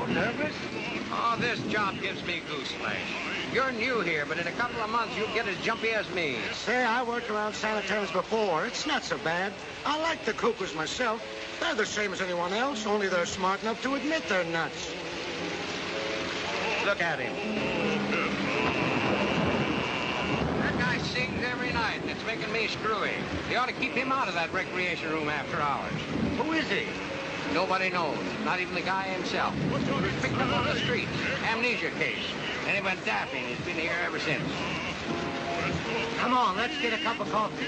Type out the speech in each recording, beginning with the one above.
nervous? Oh, this job gives me goose flesh. You're new here, but in a couple of months you'll get as jumpy as me. Say, I worked around sanitariums before. It's not so bad. I like the cuckoos myself. They're the same as anyone else, only they're smart enough to admit they're nuts. Look at him. That guy sings every night, and it's making me screwy. They ought to keep him out of that recreation room after hours. Who is he? Nobody knows, not even the guy himself. He was picked up on the street. Amnesia case. And he went daffy, and he's been here ever since. Come on, let's get a cup of coffee.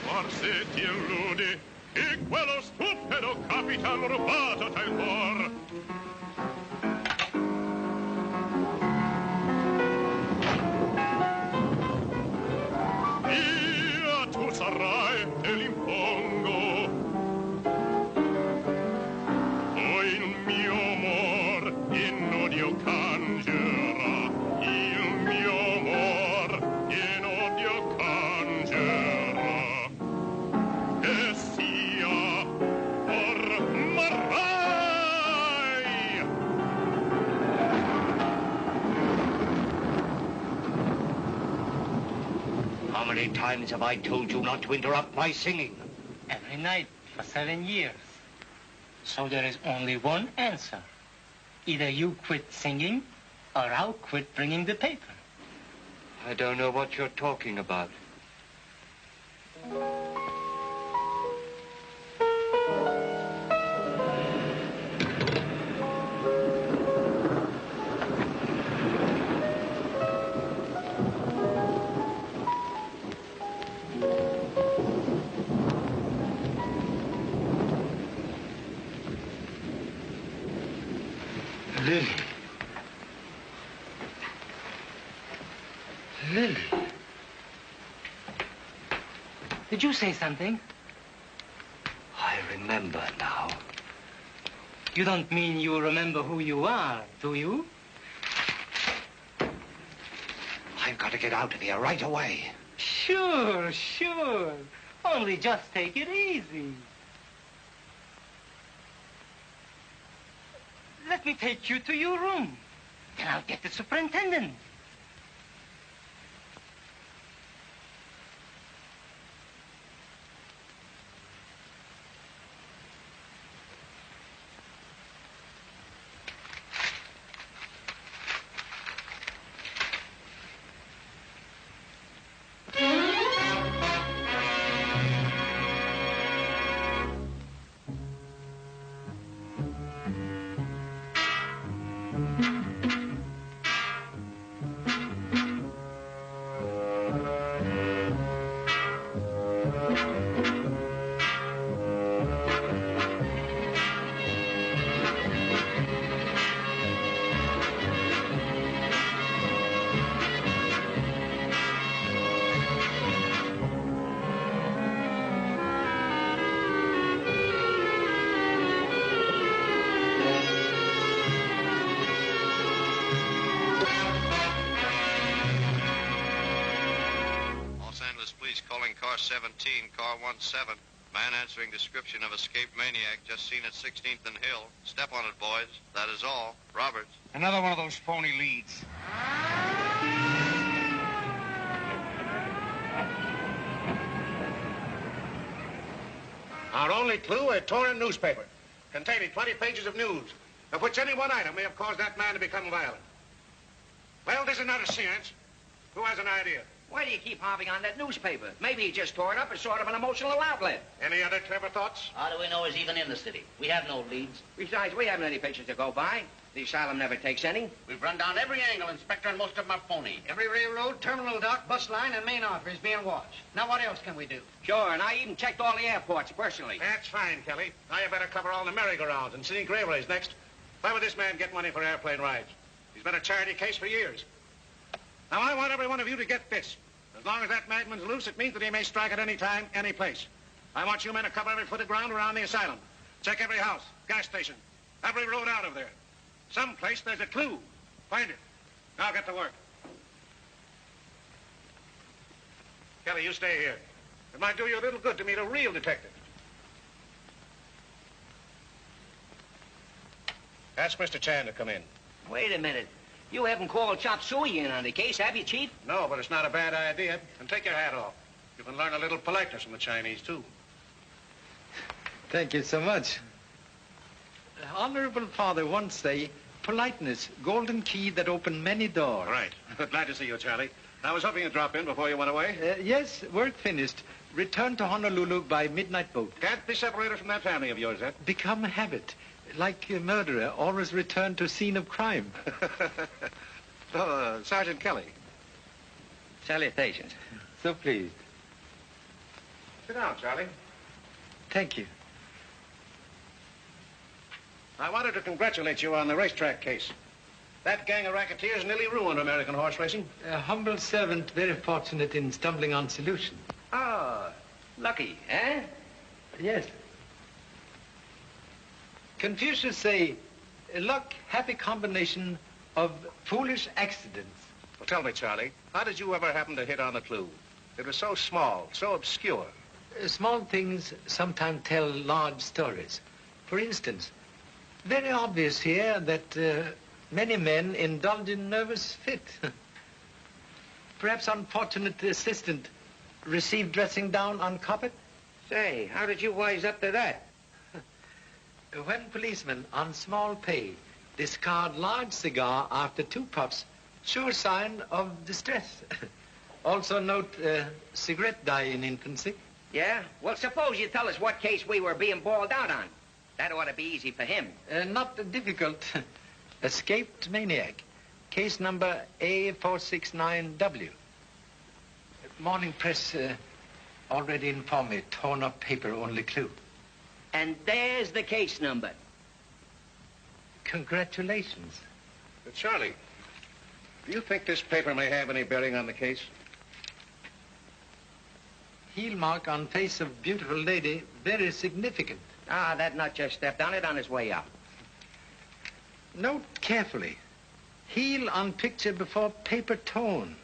Forse ti illudi che quello stupido capitano rubato t'ha il cuor. Io tu sarai te l'impongo. O il mio amor in odio cangerà. Il mio amor in odio cangerà. E sia ormarai. How many times have I told you not to interrupt my singing? Every night for 7 years. So there is only one answer. Either you quit singing, or I'll quit bringing the paper. I don't know what you're talking about. Lily. Lily. Did you say something? I remember now. You don't mean you remember who you are, do you? I've got to get out of here right away. Sure, sure. Only just take it easy. Let me take you to your room. Then I'll get the superintendent. Calling car 17, car 17. Man answering description of escaped maniac just seen at 16th and Hill. Step on it, boys. That is all. Roberts. Another one of those phony leads. Our only clue, a torn newspaper containing 20 pages of news, of which any one item may have caused that man to become violent. Well, this is not a seance. Who has an idea? Why do you keep harping on that newspaper? Maybe he just tore it up as sort of an emotional outlet. Any other clever thoughts? How do we know he's even in the city? We have no leads. Besides, we haven't any patients to go by. The asylum never takes any. We've run down every angle, Inspector, and most of them are phony. Every railroad, terminal dock, bus line, and main offer is being watched. Now, what else can we do? Sure, and I even checked all the airports personally. That's fine, Kelly. Now you better cover all the merry-go-rounds and scenic railways next. Why would this man get money for airplane rides? He's been a charity case for years. Now, I want every one of you to get this. As long as that madman's loose, it means that he may strike at any time, any place. I want you men to cover every foot of ground around the asylum. Check every house, gas station, every road out of there. Someplace there's a clue. Find it. Now get to work. Kelly, you stay here. It might do you a little good to meet a real detective. Ask Mr. Chan to come in. Wait a minute. You haven't called Chop Suey in on the case, have you, Chief? No, but it's not a bad idea. And take your hat off. You can learn a little politeness from the Chinese, too. Thank you so much. Honorable Father once say, politeness, golden key that opened many doors. Right. Glad to see you, Charlie. I was hoping you'd drop in before you went away. Yes, work finished. Return to Honolulu by midnight boat. Can't be separated from that family of yours, eh? Become a habit. Like a murderer, always return to scene of crime. Sergeant Kelly. Salutations. So pleased. Sit down, Charlie. Thank you. I wanted to congratulate you on the racetrack case. That gang of racketeers nearly ruined American horse racing. A humble servant, very fortunate in stumbling on solution. Oh, lucky, eh? Yes. Confucius say, luck, happy combination of foolish accidents. Well, tell me, Charlie, how did you ever happen to hit on the clue? It was so small, so obscure. Small things sometimes tell large stories. For instance, very obvious here that many men indulge in nervous fit. Perhaps unfortunate assistant received dressing down on carpet? Say, how did you wise up to that? When policemen on small pay discard large cigar after 2 puffs, sure sign of distress. Also note cigarette dye in infancy. Yeah? Well, suppose you tell us what case we were being balled out on. That ought to be easy for him. Not difficult. Escaped maniac. Case number A469W. Morning press already informed me. Torn up paper, only clue. And there's the case number. Congratulations. Charlie, do you think this paper may have any bearing on the case? Heel mark on face of beautiful lady, very significant. Ah, that nut just stepped on it on his way out. Note carefully. Heel on picture before paper torn.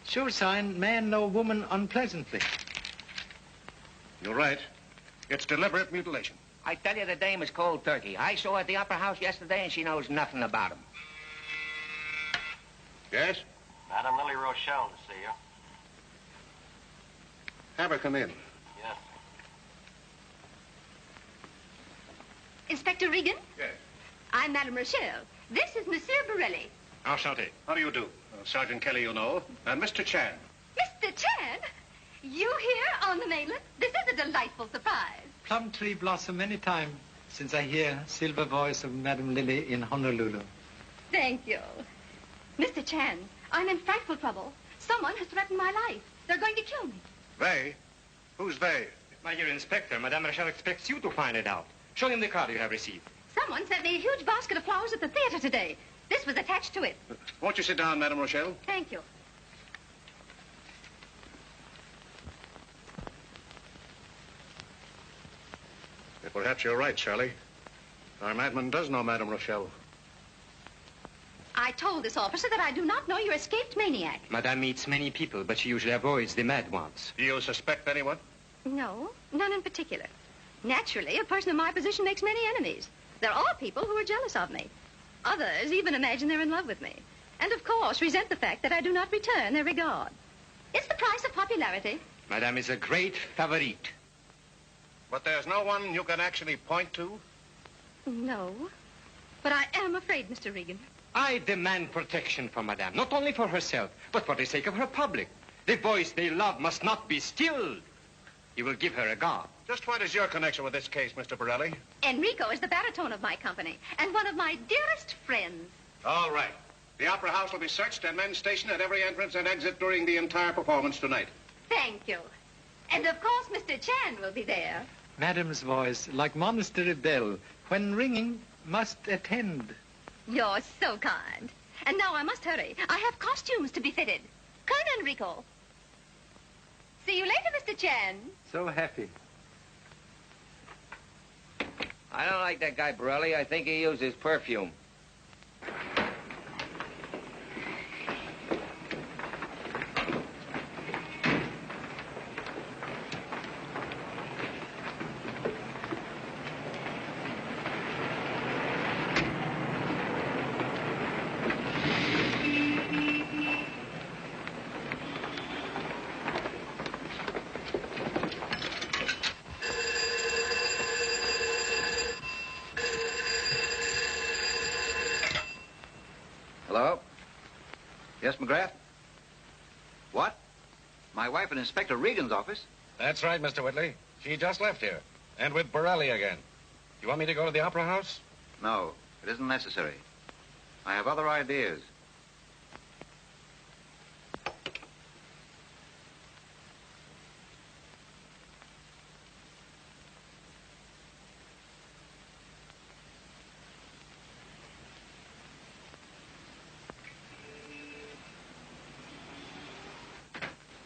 Sure sign man know woman unpleasantly. You're right. It's deliberate mutilation. I tell you, the dame is cold turkey. I saw her at the Opera House yesterday, and she knows nothing about him. Yes? Madame Lily Rochelle to see you. Have her come in. Yes. Inspector Regan? Yes. I'm Madame Rochelle. This is Monsieur Borelli. Enchanté. How do you do? Sergeant Kelly, you know, and Mr. Chan. Mr. Chan? You here on the mainland? This is a delightful surprise. Plum tree blossom any time since I hear silver voice of Madame Lily in Honolulu. Thank you. Mr. Chan, I'm in frightful trouble. Someone has threatened my life. They're going to kill me. They? Who's they? My dear Inspector, Madame Rochelle expects you to find it out. Show him the card you have received. Someone sent me a huge basket of flowers at the theater today. This was attached to it. Won't you sit down, Madame Rochelle? Thank you. Perhaps you're right, Charlie. Our madman does know Madame Rochelle. I told this officer that I do not know your escaped maniac. Madame meets many people, but she usually avoids the mad ones. Do you suspect anyone? No, none in particular. Naturally, a person in my position makes many enemies. There are people who are jealous of me. Others even imagine they're in love with me. And, of course, resent the fact that I do not return their regard. It's the price of popularity. Madame is a great favorite. But there's no one you can actually point to? No. But I am afraid, Mr. Regan. I demand protection for Madame, not only for herself, but for the sake of her public. The voice they love must not be stilled. You will give her a guard. Just what is your connection with this case, Mr. Borelli? Enrico is the baritone of my company and one of my dearest friends. All right. The Opera House will be searched and men stationed at every entrance and exit during the entire performance tonight. Thank you. And, of course, Mr. Chan will be there. Madame's voice, like monastery bell, when ringing, must attend. You're so kind. And now I must hurry. I have costumes to be fitted. Come, Enrico. See you later, Mr. Chan. So happy. I don't like that guy, Borelli. I think he uses perfume. Hello? Yes, McGrath? What? My wife in Inspector Regan's office? That's right, Mr. Whitley. She just left here. And with Borelli again. You want me to go to the Opera House? No, it isn't necessary. I have other ideas.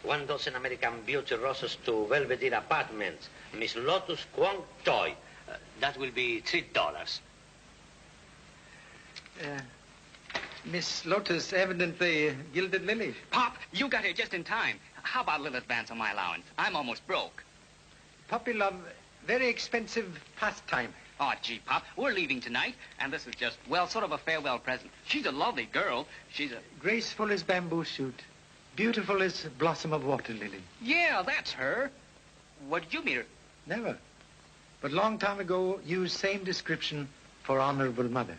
One dozen American Beauty roses to Belvedere Apartments. Miss Lotus Kwong Toy. That will be $3. Miss Lotus, evidently gilded lily. Pop, you got here just in time. How about a little advance on my allowance? I'm almost broke. Puppy love, very expensive pastime. Oh, gee, Pop, we're leaving tonight, and this is just, well, sort of a farewell present. She's a lovely girl. She's a... Graceful as bamboo shoot. Beautiful as blossom of water lily. Yeah, that's her. Where did you meet her? Never. But long time ago, used same description for honorable mother.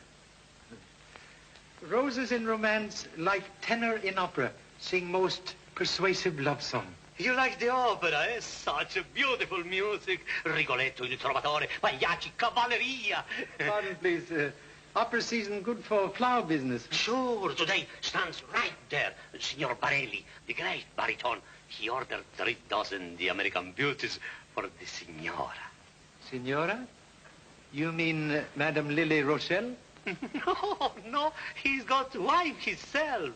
Roses in romance, like tenor in opera, sing most persuasive love song. You like the opera, eh? Such a beautiful music. Rigoletto, Il Trovatore, Pagliacci, Cavalleria. Pardon, please. Opera season good for flower business. Sure, today stands right there. Signor Barelli, the great baritone. He ordered 3 dozen the American Beauties for the signora. Signora? You mean Madame Lily Rochelle? No, he's got wife himself.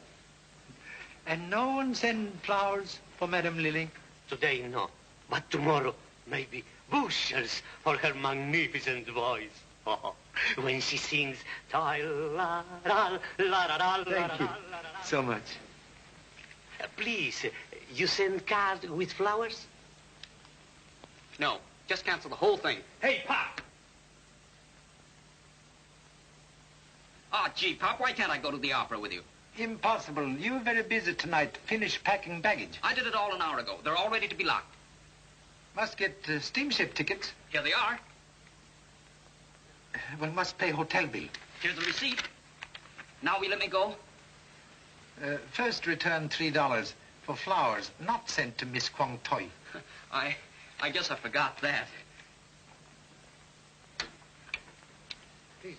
And no one send flowers for Madame Lily? Today, no. But tomorrow, maybe bushels for her magnificent voice. Oh, when she sings, thank you so much. Please, you send card with flowers? No, just cancel the whole thing. Hey, Pop! Oh, gee, Pop, why can't I go to the opera with you? Impossible. You're very busy tonight. Finish packing baggage. I did it all an hour ago. They're all ready to be locked. Must get steamship tickets. Here they are. Well, must pay hotel bill. Here's the receipt. Now will you let me go? First return $3 for flowers not sent to Miss Kwong Toy. I guess I forgot that. Please,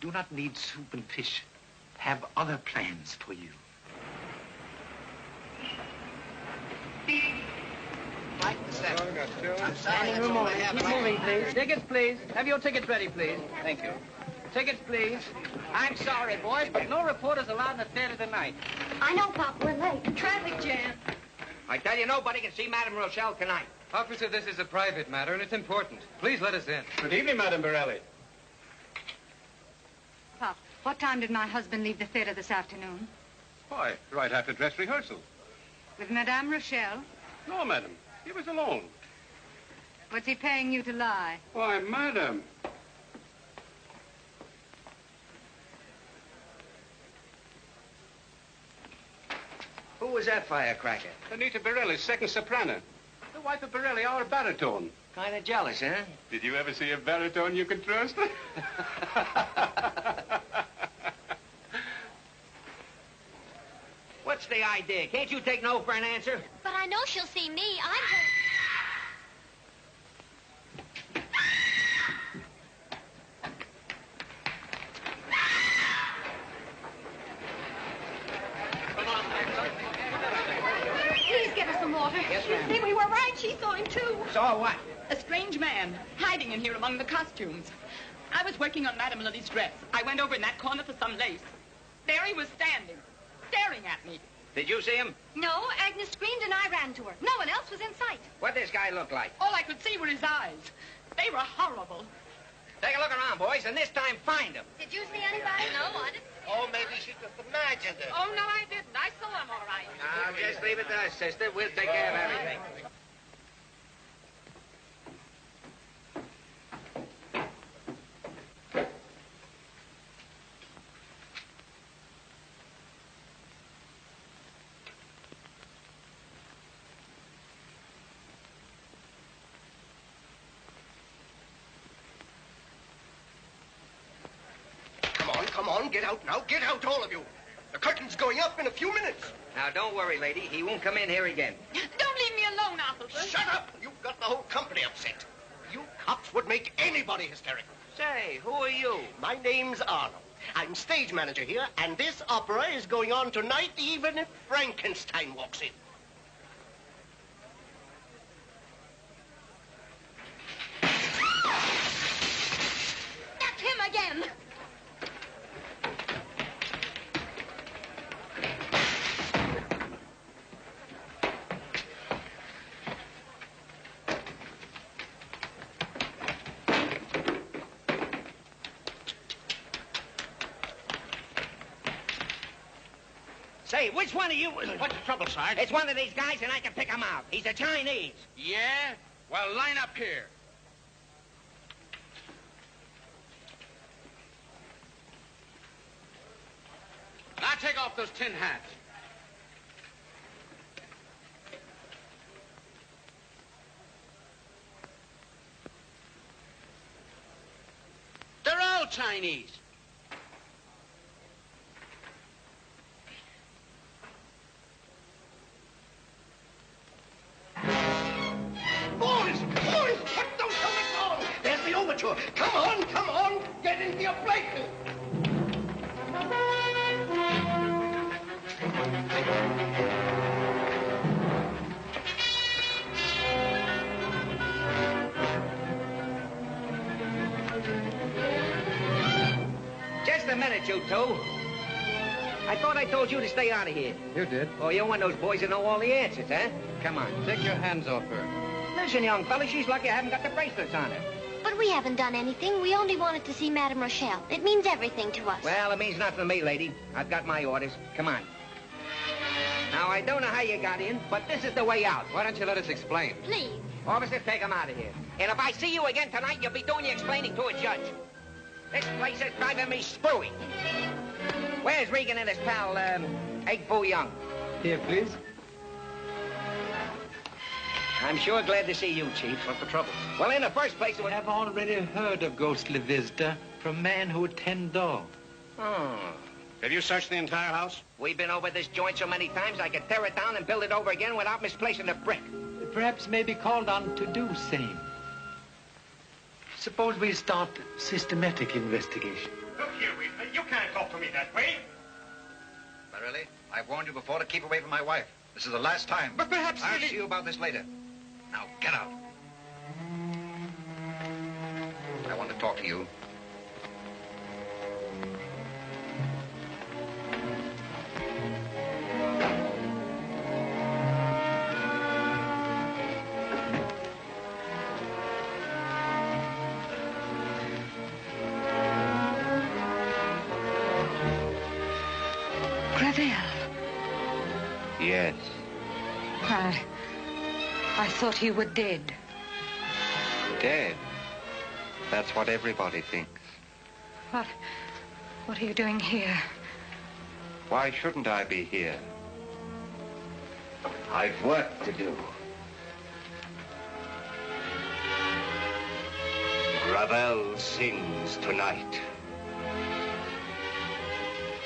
do not need soup and fish. Have other plans for you. Standing room only. Keep moving, please. Tickets, please. Have your tickets ready, please. Thank you. Tickets, please. I'm sorry, boys, but no reporters allowed in the theater tonight. I know, Pop. We're late. Traffic jam. I tell you, nobody can see Madame Rochelle tonight. Officer, this is a private matter, and it's important. Please let us in. Good evening, Madame Borelli. Pop, what time did my husband leave the theater this afternoon? Why, right after dress rehearsal. With Madame Rochelle? No, madam. He was alone. What's he paying you to lie? Why, madam. Who was that firecracker? Anita Borelli, second soprano. The wife of Borelli, our baritone. Kind of jealous, huh? Did you ever see a baritone you could trust? What's the idea? Can't you take no for an answer? But I know she'll see me. I'm Please get us some water. Yes, ma'am. See, we were right. She saw him, too. Saw what? A strange man hiding in here among the costumes. I was working on Madame Lily's dress. I went over in that corner for some lace. There he was standing, staring at me. Did you see him? No, Agnes screamed and I ran to her. No one else was in sight. What'd this guy look like? All I could see were his eyes. They were horrible. Take a look around, boys, and this time find him. Did you see anybody? No, I didn't. Oh, maybe she just imagined it. Oh, no, I didn't. I saw him all right. Now, just leave it to us, sister. We'll take care of everything. Come on. come on, get out now. Get out, all of you. The curtain's going up in a few minutes. Now, don't worry, lady. He won't come in here again. Don't leave me alone, officer. Shut up! You've got the whole company upset. You cops would make anybody hysterical. Say, who are you? My name's Arnold. I'm stage manager here, and this opera is going on tonight even if Frankenstein walks in. That's him again. Say, which one of you... What's the trouble, Sarge? It's one of these guys, and I can pick him out. He's a Chinese. Yeah? Well, line up here. Now take off those tin hats. They're all Chinese. Boys! Boys! Put those helmets on! There's the overture. Come on! Get into your places! Just a minute, you two. I thought I told you to stay out of here. You did. Oh, you're one of those boys that know all the answers, huh? Come on. Take your hands off her. Listen, young fella, she's lucky I haven't got the bracelets on her. But we haven't done anything. We only wanted to see Madame Rochelle. It means everything to us. Well, it means nothing to me, lady. I've got my orders. Come on. Now, I don't know how you got in, but this is the way out. Why don't you let us explain? Please. Officer, take him out of here. And if I see you again tonight, you'll be doing your explaining to a judge. This place is driving me screwy. Where's Regan and his pal, Egg Foo Young? Here, please. I'm sure glad to see you, Chief. What's the trouble? Well, in the first place, We have already heard of ghostly visitor from man who would tend dog. Oh. Have you searched the entire house? We've been over this joint so many times, I could tear it down and build it over again without misplacing a brick. Perhaps may be called on to do same. Suppose we start systematic investigation. Look here, Weasley. You can't talk to me that way. Really? I've warned you before to keep away from my wife. This is the last time. But perhaps... I'll see you about this later. Now, get out. I want to talk to you. Gravel. Yes. I thought you were dead. Dead? That's what everybody thinks. What are you doing here? Why shouldn't I be here? I've work to do. Gravel sings tonight.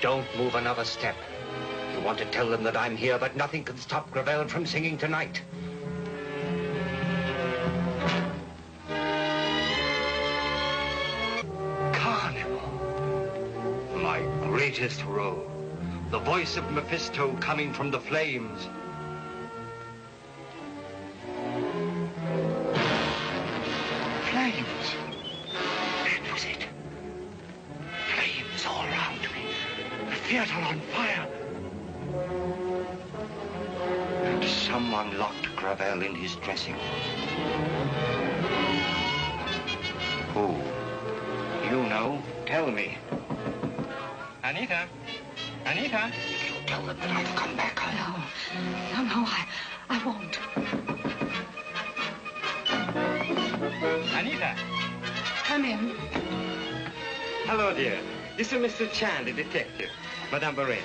Don't move another step. You want to tell them that I'm here, but nothing can stop Gravel from singing tonight. Carnival. My greatest role. The voice of Mephisto coming from the flames. Flames. That was it. Flames all around me. The theater on fire. And someone locked Gravel in his dressing room. Who? You know. Tell me. Anita? Anita? If you tell them that I've come back, No, I won't. Anita? Come in. Hello, dear. This is Mr. Chan, the detective. Madame Boret.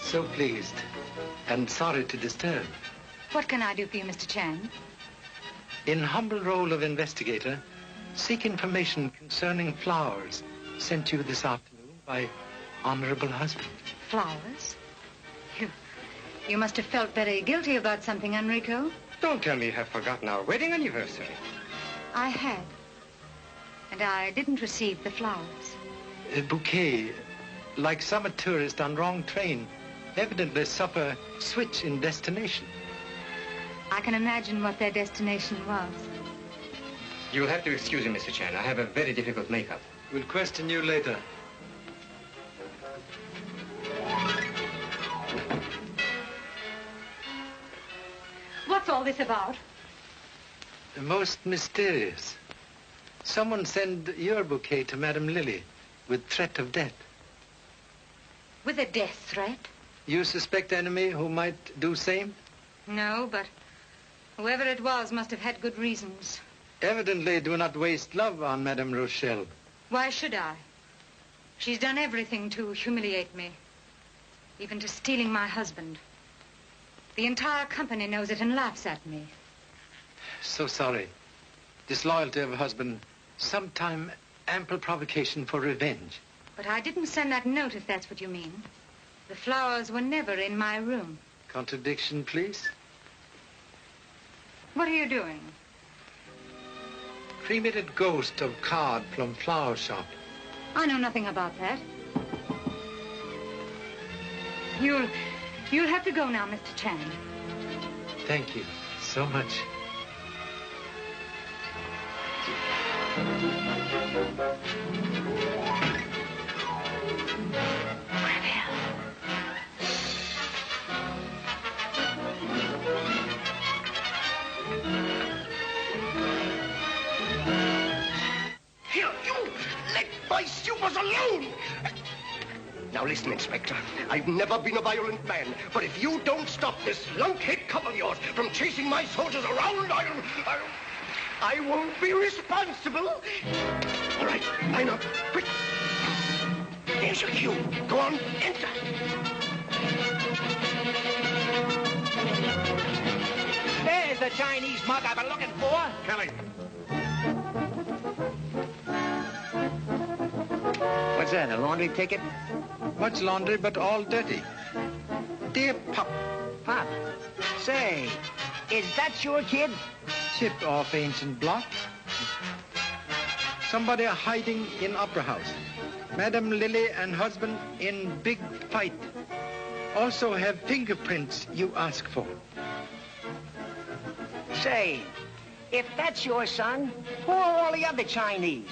So pleased, and sorry to disturb. What can I do for you, Mr. Chan? In humble role of investigator, seek information concerning flowers sent you this afternoon by honorable husband. Flowers? You must have felt very guilty about something, Enrico. Don't tell me you have forgotten our wedding anniversary. I had. And I didn't receive the flowers. A bouquet, like summer tourist on wrong train. Evidently suffer switch in destination. I can imagine what their destination was. You'll have to excuse me, Mr. Chan. I have a very difficult makeup. We'll question you later. What's all this about? Most mysterious. Someone sent your bouquet to Madame Lily with threat of death. With a death threat? You suspect enemy who might do same? No, but whoever it was must have had good reasons. Evidently do not waste love on Madame Rochelle. Why should I? She's done everything to humiliate me. Even to stealing my husband. The entire company knows it and laughs at me. So sorry. Disloyalty of a husband, sometime ample provocation for revenge. But I didn't send that note, if that's what you mean. The flowers were never in my room. Contradiction, please. What are you doing? Cremated ghost of card from flower shop. I know nothing about that. You'll have to go now, Mr. Chan. Thank you so much. Here, you! Let my supers alone! Now listen, Inspector. I've never been a violent man, but if you don't stop this lunkhead cub of yours from chasing my soldiers around, I won't be responsible. All right, line up, quick. Here's your cue. Go on, enter. There's the Chinese mug I've been looking for. Kelly. What's that, a laundry ticket? Much laundry, but all dirty. Dear Pop. Pop, say, is that your kid? Chip off ancient block. Somebody hiding in Opera House. Madame Lily and husband in big fight. Also have fingerprints you ask for. Say, if that's your son, who are all the other Chinese?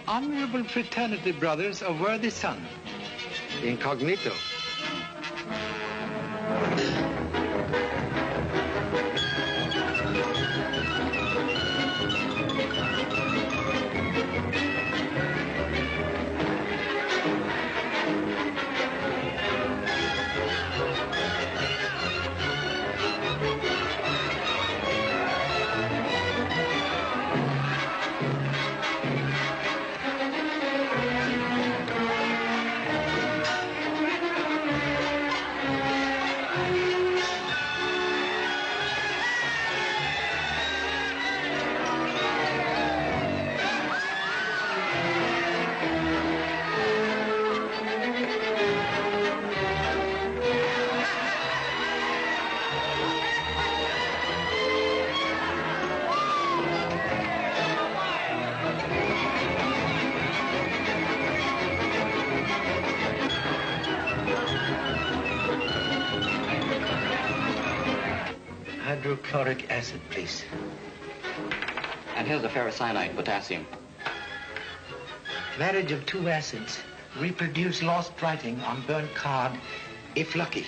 Honorable fraternity brothers of worthy son. Incognito. Hydrochloric acid, please. And here's the ferrocyanide, potassium. Marriage of two acids. Reproduce lost writing on burnt card, if lucky.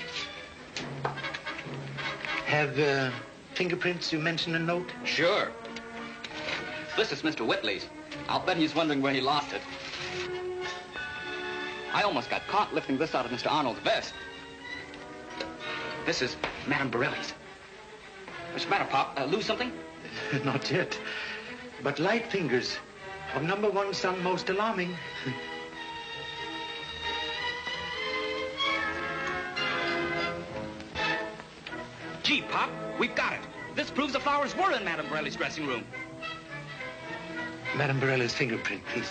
Have fingerprints you mentioned in a note? Sure. This is Mr. Whitley's. I'll bet he's wondering where he lost it. I almost got caught lifting this out of Mr. Arnold's vest. This is Madame Borelli's. What's the matter, Pop? Lose something? Not yet. But light fingers of number one son most alarming. Gee, Pop, we've got it. This proves the flowers were in Madame Borelli's dressing room. Madame Borelli's fingerprint, please.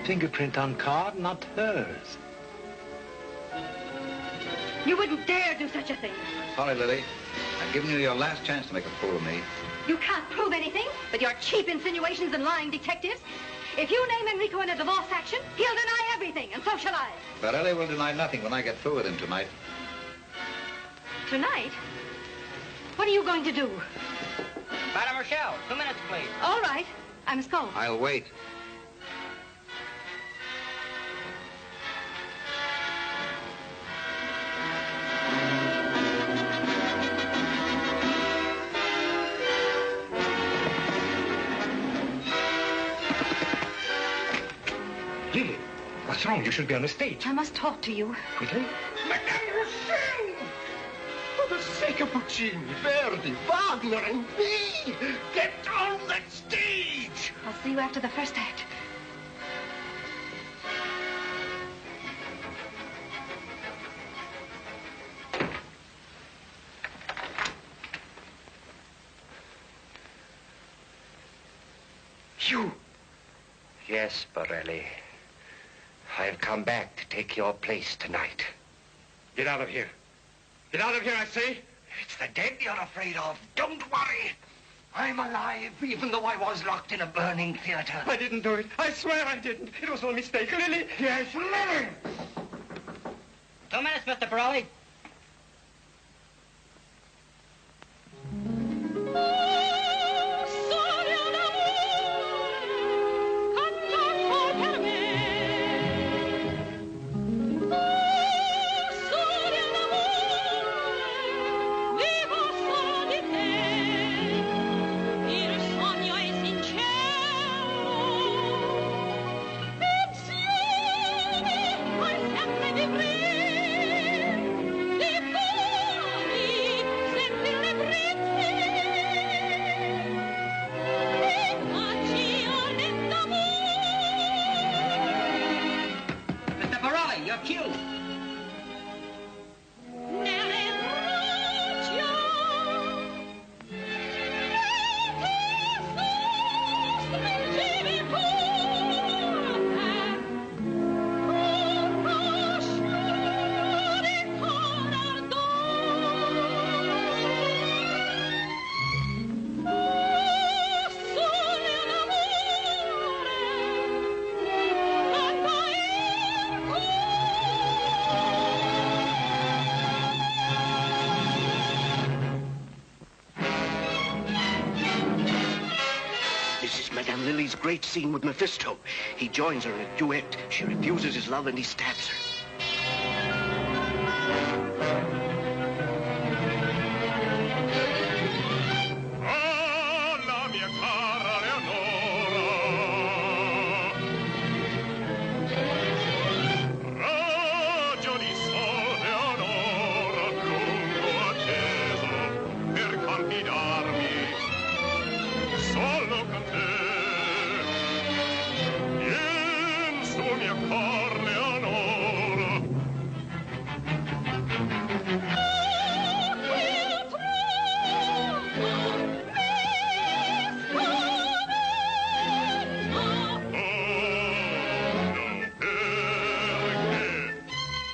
fingerprint on card, not hers. You wouldn't dare do such a thing. Sorry, Lily. I've given you your last chance to make a fool of me. You can't prove anything with your cheap insinuations and lying detectives. If you name Enrico in a divorce action, he'll deny everything, and so shall I. Varelli will deny nothing when I get through with him tonight. Tonight? What are you going to do? Madame Rochelle, 2 minutes, please. All right. I must go. I'll wait. Lily, what's wrong? You should be on the stage. I must talk to you. Quickly? Madame Rochelle! For the sake of Puccini, Verdi, Wagner, and me, get on that stage! I'll see you after the first act. You? Yes, Borelli. I've come back to take your place tonight. Get out of here. Get out of here, I say. It's the dead you're afraid of. Don't worry. I'm alive, even though I was locked in a burning theater. I didn't do it. I swear I didn't. It was all a mistake. Lily. Yes, Lily! 2 minutes, Mr. Borelli. Great scene with Mephisto. He joins her in a duet. She refuses his love and he stabs her. Ah, la mia cara Leonora, ragioni so Leonora, lungo atteso per confidarmi solo con te. Mia cor Leonora.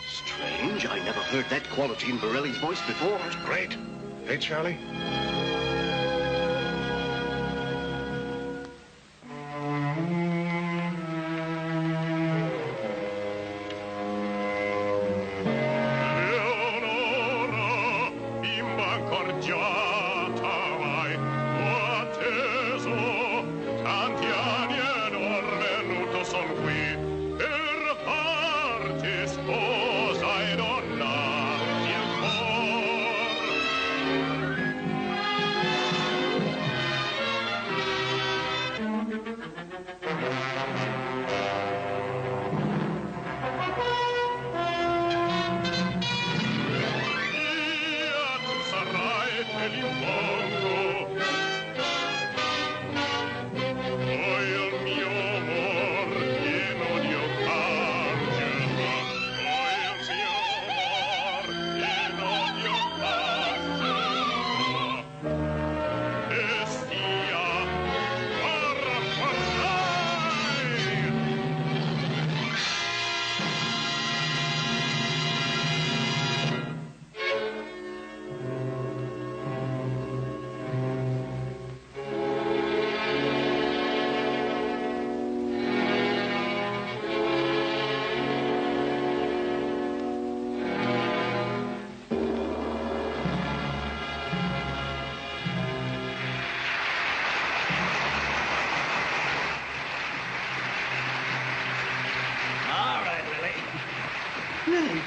Strange, I never heard that quality in Borelli's voice before. It's great. Hey, Charlie?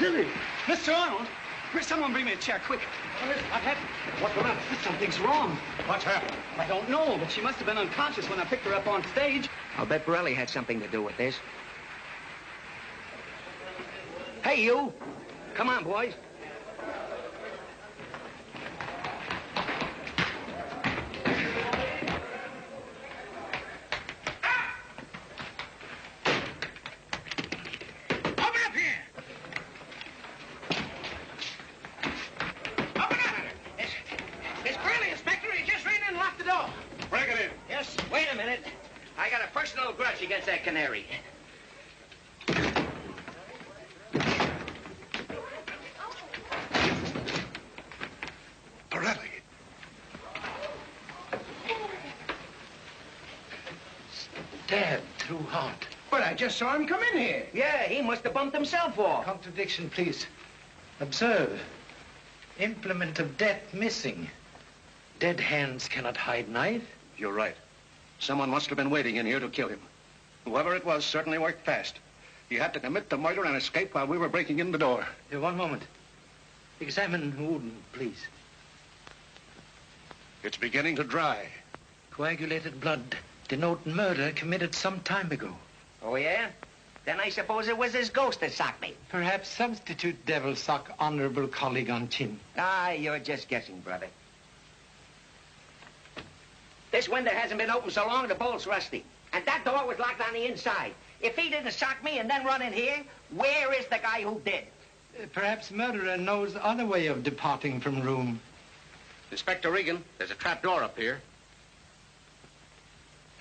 Lily! Mr. Arnold! Someone bring me a chair, quick. What happened? What's the matter? Something's wrong. What's happened? I don't know, but she must have been unconscious when I picked her up on stage. I'll bet Borelli had something to do with this. Hey, you! Come on, boys. I got a personal grudge against that canary. Borelli. Stabbed through heart. But I just saw him come in here. Yeah, he must have bumped himself off. Contradiction, please. Observe. Implement of death missing. Dead hands cannot hide knife. You're right. Someone must have been waiting in here to kill him. Whoever it was certainly worked fast. He had to commit the murder and escape while we were breaking in the door. Here, one moment. Examine wound, please. It's beginning to dry. Coagulated blood denote murder committed some time ago. Oh, yeah? Then I suppose it was his ghost that socked me. Perhaps substitute devil sock honorable colleague on chin. Ah, you're just guessing, brother. This window hasn't been open so long, the bolt's rusty. And that door was locked on the inside. If he didn't sock me and then run in here, where is the guy who did? Perhaps murderer knows other way of departing from room. Inspector Regan, there's a trap door up here.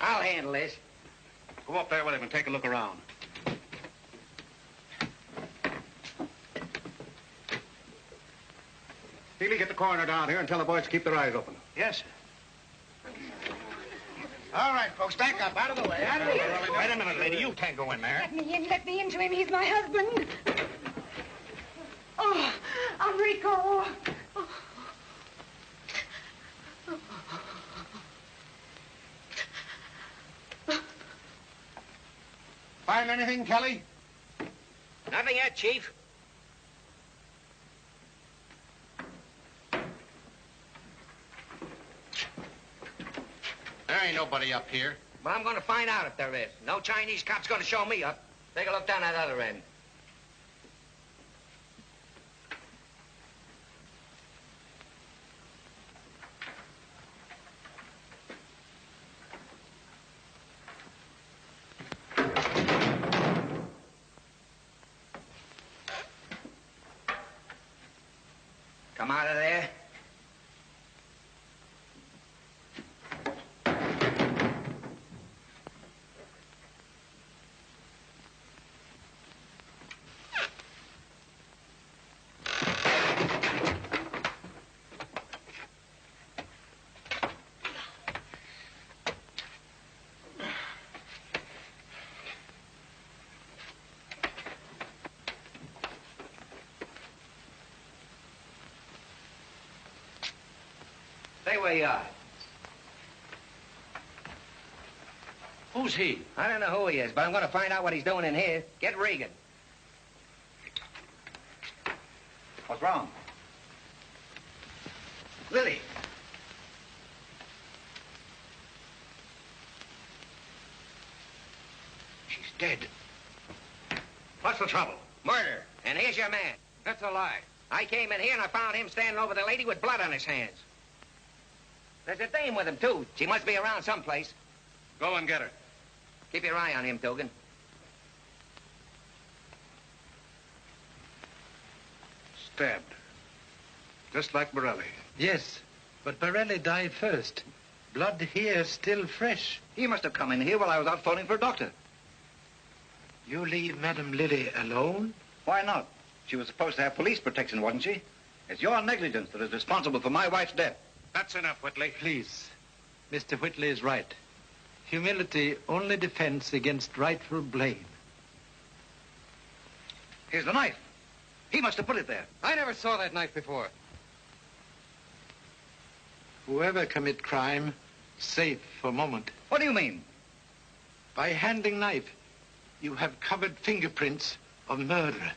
I'll handle this. Go up there with him and take a look around. Healy, get the coroner down here and tell the boys to keep their eyes open. Yes, sir. All right, folks, back up. Out of the way. Out of the way. Wait a minute, lady. You can't go in there. Let me into him. He's my husband. Oh, Enrico. Oh. Find anything, Kelly? Nothing yet, Chief. There ain't nobody up here. Well, I'm going to find out if there is. No Chinese cop's going to show me up. Take a look down that other end. Come out of there. Stay where you are. Who's he? I don't know who he is, but I'm going to find out what he's doing in here. Get Regan. What's wrong? Lily. She's dead. What's the trouble? Murder. And here's your man. That's a lie. I came in here and I found him standing over the lady with blood on his hands. There's a dame with him, too. She must be around someplace. Go and get her. Keep your eye on him, Dugan. Stabbed. Just like Borelli. Yes, but Borelli died first. Blood here still fresh. He must have come in here while I was out phoning for a doctor. You leave Madame Lily alone? Why not? She was supposed to have police protection, wasn't she? It's your negligence that is responsible for my wife's death. That's enough, Whitley. Please. Mr. Whitley is right. Humility only defense against rightful blame. Here's the knife. He must have put it there. I never saw that knife before. Whoever commit crime, safe for a moment. What do you mean? By handling knife, you have covered fingerprints of murder.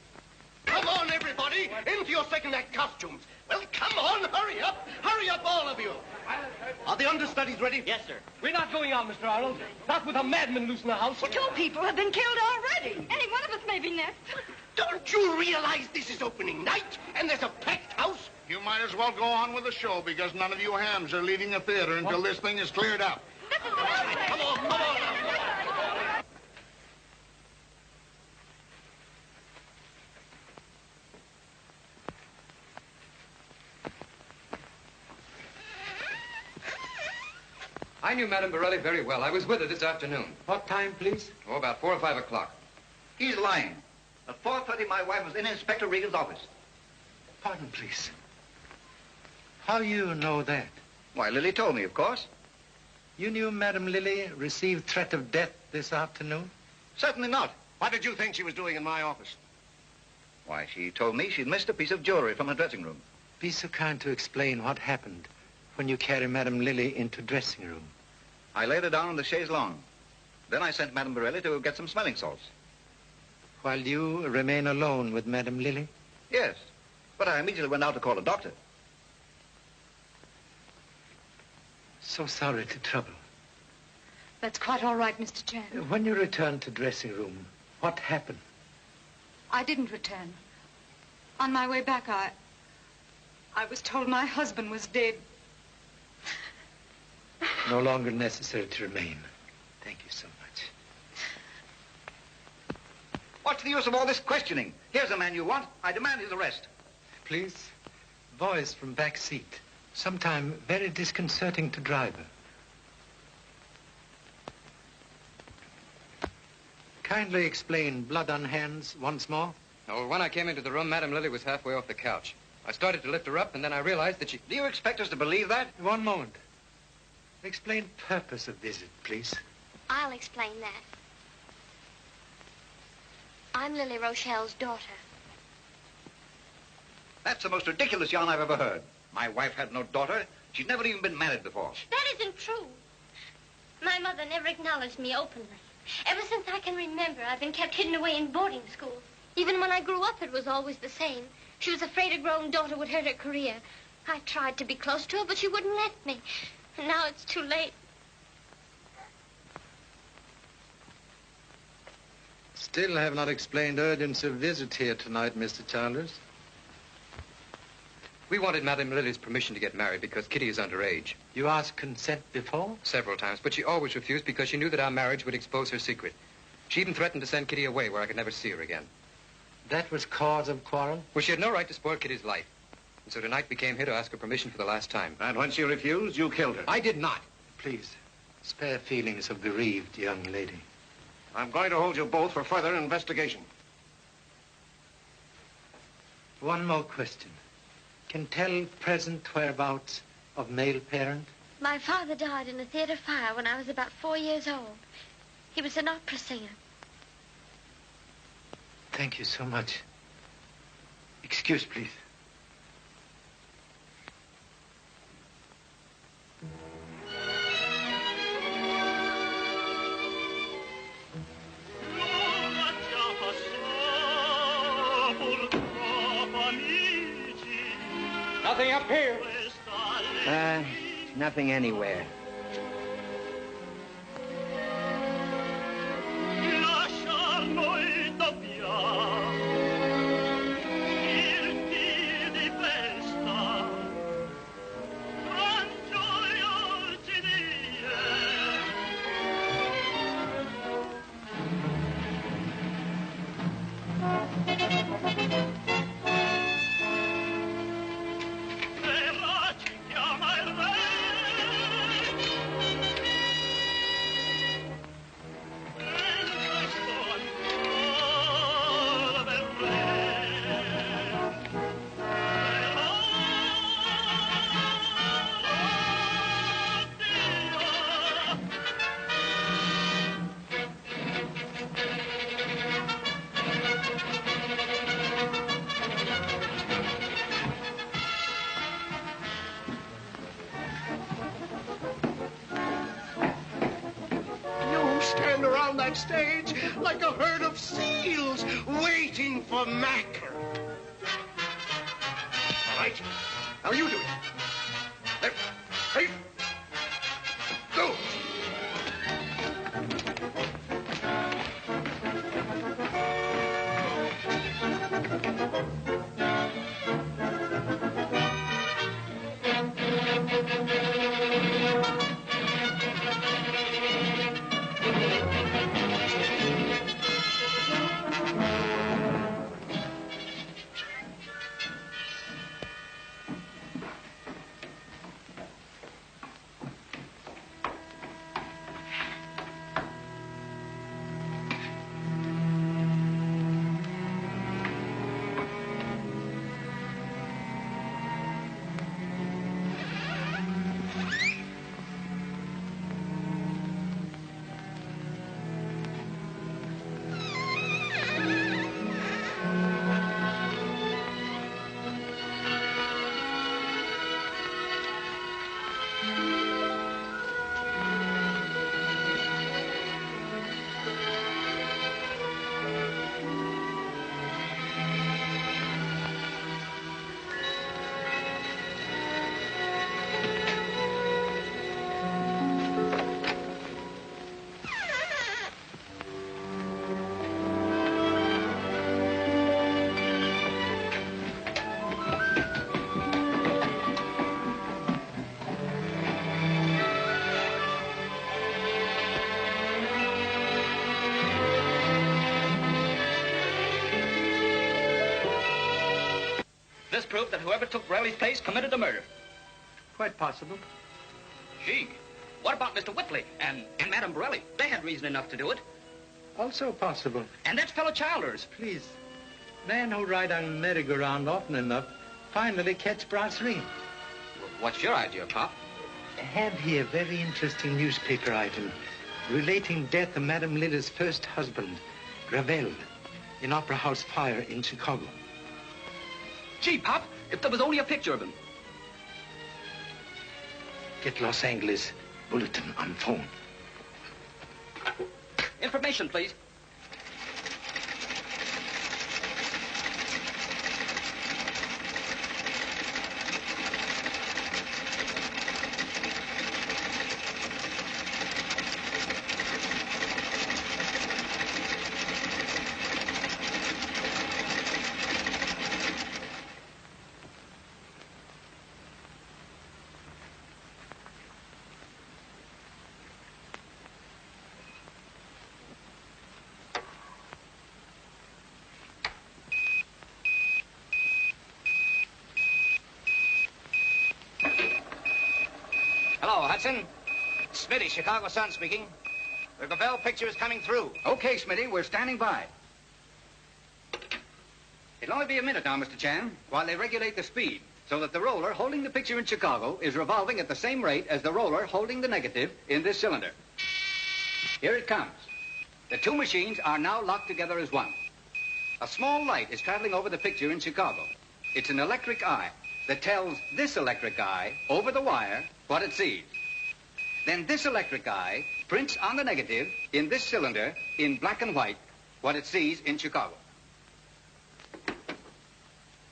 Come on, everybody! Lily, into your second act costumes. Well, come on, hurry up. Hurry up, all of you. Are the understudies ready? Yes, sir. We're not going on, Mr. Arnold. Not with a madman loose in the house. Well, 2 people have been killed already. Any one of us may be next. Don't you realize this is opening night and there's a packed house? You might as well go on with the show because none of you hams are leaving the theater until this thing is cleared up. Come on, come on. I knew Madame Borelli very well. I was with her this afternoon. What time, please? Oh, about 4 or 5 o'clock. He's lying. At 4:30, my wife was in Inspector Regan's office. Pardon, please. How you know that? Why, Lily told me, of course. You knew Madame Lily received threat of death this afternoon? Certainly not. What did you think she was doing in my office? Why, she told me she'd missed a piece of jewelry from her dressing room. Be so kind to explain what happened when you carried Madame Lily into dressing room. I laid her down on the chaise longue. Then I sent Madame Borelli to get some smelling salts. While you remain alone with Madame Lily? Yes, but I immediately went out to call a doctor. So sorry to trouble. That's quite all right, Mr. Chan. When you returned to dressing room, what happened? I didn't return. On my way back, I was told my husband was dead. No longer necessary to remain. Thank you so much. What's the use of all this questioning? Here's the man you want. I demand his arrest. Please, voice from back seat. Sometime very disconcerting to driver. Kindly explain blood on hands once more. Oh, when I came into the room, Madame Lily was halfway off the couch. I started to lift her up, and then I realized that she... Do you expect us to believe that? One moment. Explain purpose of visit, please. I'll explain that. I'm Lily Rochelle's daughter. That's the most ridiculous yarn I've ever heard. My wife had no daughter. She's never even been married before. That isn't true. My mother never acknowledged me openly. Ever since I can remember, I've been kept hidden away in boarding school. Even when I grew up, it was always the same. She was afraid a grown daughter would hurt her career. I tried to be close to her, but she wouldn't let me. And now it's too late. Still have not explained urgency of visit here tonight, Mr. Childers. We wanted Madame Lily's permission to get married because Kitty is underage. You asked consent before? Several times, but she always refused because she knew that our marriage would expose her secret. She even threatened to send Kitty away where I could never see her again. That was cause of quarrel? Well, she had no right to spoil Kitty's life. And so tonight we came here to ask her permission for the last time. And when she refused, you killed her. I did not. Please, spare feelings of bereaved young lady. I'm going to hold you both for further investigation. One more question. Can tell present whereabouts of male parent? My father died in a theater fire when I was about 4 years old. He was an opera singer. Thank you so much. Excuse, please. Nothing up here. Nothing anywhere. Stand around that stage like a herd of seals waiting for mackerel. right. Now you do it. Left, right, go. This proved that whoever took Borelli's place committed a murder. Quite possible. Gee, what about Mr. Whitley and Madame Borelli? They had reason enough to do it. Also possible. And that's fellow Childers. Please, men who ride on a merry-go-round often enough finally catch brass ring. What's your idea, Pop? I have here a very interesting newspaper item relating death of Madame Lilla's first husband, Ravel, in Opera House fire in Chicago. Gee, Pop, if there was only a picture of him. Get Los Angeles Bulletin on phone. Information, please. Hello, Hudson. Smitty, Chicago Sun speaking. The Gravel picture is coming through. Okay, Smitty, we're standing by. It'll only be a minute now, Mr. Chan, while they regulate the speed so that the roller holding the picture in Chicago is revolving at the same rate as the roller holding the negative in this cylinder. Here it comes. The two machines are now locked together as one. A small light is traveling over the picture in Chicago. It's an electric eye that tells this electric eye over the wire what it sees. Then this electric eye prints on the negative in this cylinder in black and white what it sees in Chicago.